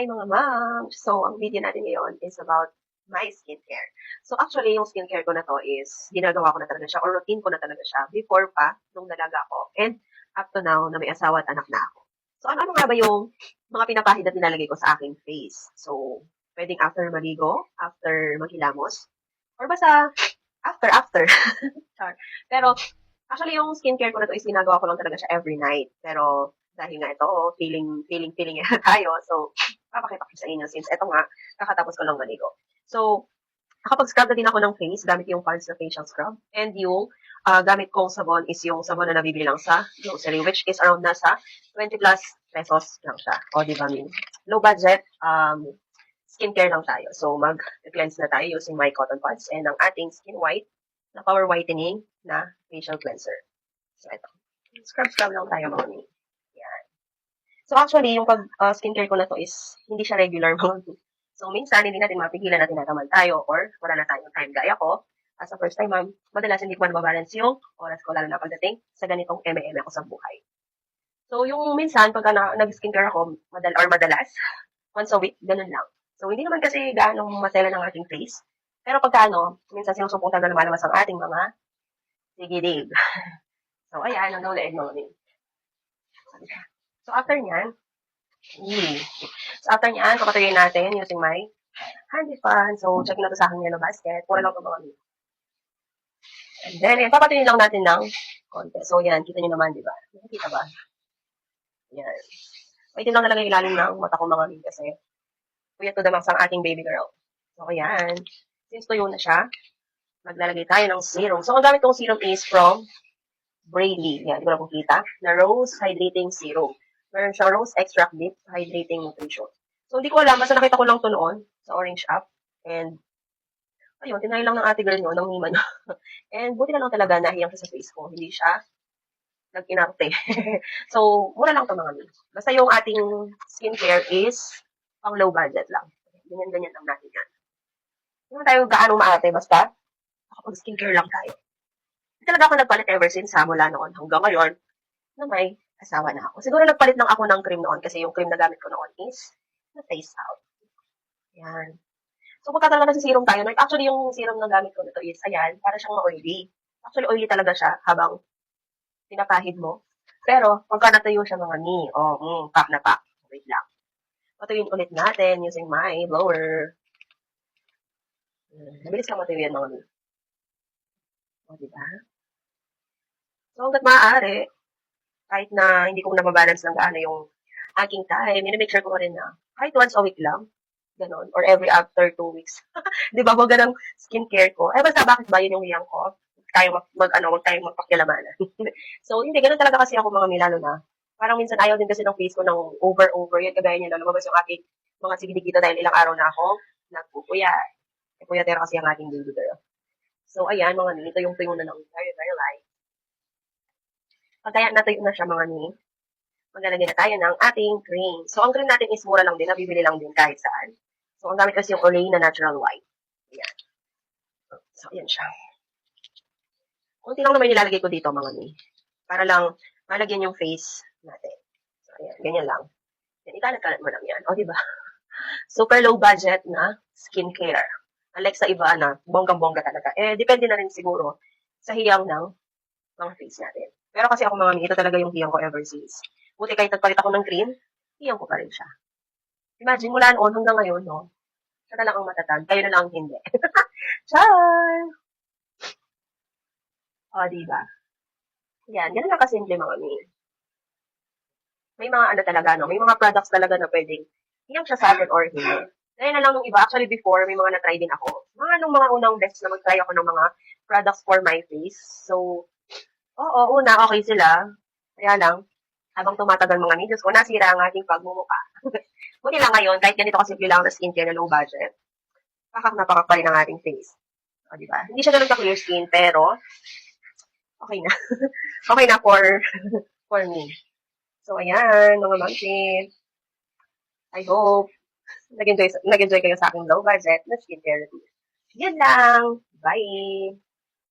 Hi mga ma'am! So, ang video natin ngayon is about my skincare. So, actually, yung skincare ko na to is, ginagawa ko na talaga siya, or routine ko na talaga siya, before pa, nung dalaga ko, and up to now, na may asawa at anak na ako. So, ano nga ba yung mga pinapahid na nilalagay ko sa aking face? So, pwedeng after maligo, after maghilamos, or basta after. Char. Pero, actually, yung skincare ko na to is ginagawa ko lang talaga siya every night. Pero, dahil nga ito, feeling tayo. So, papakita ko sa inyo since ito nga, kakatapos ko lang maligo. So, nakapag-scrub na din ako ng face gamit yung Pond's na facial scrub. And yung gamit kong sabon is yung sabon na nabibili lang sa grocery, which is around nasa 20 plus pesos lang siya. O, di ba, low budget, skincare lang tayo. So, mag-cleanse na tayo using my cotton pods and ang ating Skin White na power whitening na facial cleanser. So, ito. Scrub lang tayo mga mi. Yan. So, actually, yung skincare ko na to is hindi siya regular mga mi. So, minsan, hindi natin mapigilan na tinataman tayo or wala na tayong time. Gaya ko, as a first time ma'am, madalas hindi ko nababalance yung oras ko lalo na pagdating sa ganitong eme-eme ako sa buhay. So, yung minsan, pagka nag-skincare ako, madalas, once a week, ganun lang. So, hindi naman kasi gaano masela ng ating face. Pero pagka minsan sinusubukan na lumalabas ang ating mga sigidib. So, ayan, hanggang leeg mga min. So, after nyan, papatuloy natin using my handy fan. So, check na to sa aking yellow basket. Pura lang ito mga min. And then, yan, papatuloy lang natin ng konti. So, yan, kita nyo naman, di ba? Nakikita ba? Yan. Waitin lang talaga ilalim ng mata ko mga min kasi kuya to the max ang ating baby girl. So, ayan. Since tuyo na siya, maglalagay tayo ng serum. So, ang gamit kong serum is from Brady. Yan, hindi ko na kung kita. Na Rose Hydrating Serum. Meron siyang Rose Extract Deep Hydrating Nutrition. So, hindi ko alam. Basta nakita ko lang to noon sa Orange app. And, ayun, tinry lang ng ate girl nyo, ng Nima nyo. And, buti na lang talaga nahiyang siya sa face ko. Hindi siya nag-inarte. So, mura lang to mga min. Basta yung ating skincare is pang low budget lang. Ganyan-ganyan lang natin yan. Hindi tayo gaano maarte. Basta, nakapag-skincare lang tayo. Talaga ako nagpalit ever since mula noon hanggang ngayon na may asawa na ako. Siguro nagpalit lang ako ng cream noon kasi yung cream na gamit ko noon is na face out. Yan. So, pagka talaga nagsisirum tayo, actually yung serum na gamit ko nito is, ayan, para siyang ma-oily. Actually, oily talaga siya habang pinapahid mo. Pero, pagka natuyo siya mga ni, pack na pack. Wait lang. Patuyin ulit natin using my blower. Nabilis lang matuyo yan mga ni. O, diba? So, hanggat maaari, kahit na hindi ko nababalance ng gaano yung aking time, minimake sure ko rin na kahit once a week lang, ganon, or every after 2 weeks. Di ba, wag ganang skincare ko. Eh, basta bakit ba yun yung hiyang ko? Wag tayong magpakilamanan. So, hindi, ganun talaga kasi ako mga milano na. Parang minsan ayaw din kasi ng face ko ng over. Yan, kagaya niya, lumabas yung aking mga sigidikita dahil ilang araw na ako nagpupuya. Puyatera kasi ang aking baby girl. So, ayan, mga nito yung tuyo na ng very light. Pagkaya natuyo na siya mga ni, maglalagay na tayo ng ating cream. So, ang cream natin is mura lang din, nabibili lang din kahit saan. So, ang gamit kasi yung Olay na Natural White. Ayan. So, ayan siya. Kunti lang naman nilalagay ko dito mga ni. Para lang malagyan yung face natin. So, ayan. Ganyan lang. Yan, ikalat-kalat mo lang yan. O, diba? Super low budget na skincare. Unlike sa iba na, bonggang-bongga talaga. Eh, depende na rin siguro sa hiyang ng mga face natin. Pero kasi ako mga ito talaga yung hiyang ko ever since. Buti kahit nagpalit ako ng cream, hiyang ko pa rin siya. Imagine, mula noon hanggang ngayon, no? Siya na lang ang matatag, kayo na lang ang hindi. Char! O, diba? Yan, ganun lang kasimple mga mi. May mga ano talaga, no? May mga products talaga na pwedeng hiyang siya sa atin or hindi. Kaya na lang nung iba, actually before, may mga na-try din ako. Nung mga unang best na mag-try ako ng mga products for my face. So, oo, una, okay sila. Kaya lang, habang tumatagal mga videos ko, nasira ang ating pagmumukha. Buti lang ngayon, kahit ganito kasimple lang na skincare na low budget, napakak pa rin ang ating face. O, diba? Hindi siya ganun ka-clear skin, pero okay na. Okay na for me. So, ayan, mga mamsi. I hope nag-enjoy kayo sa aking low budget na skincare routine. Yan lang. Bye!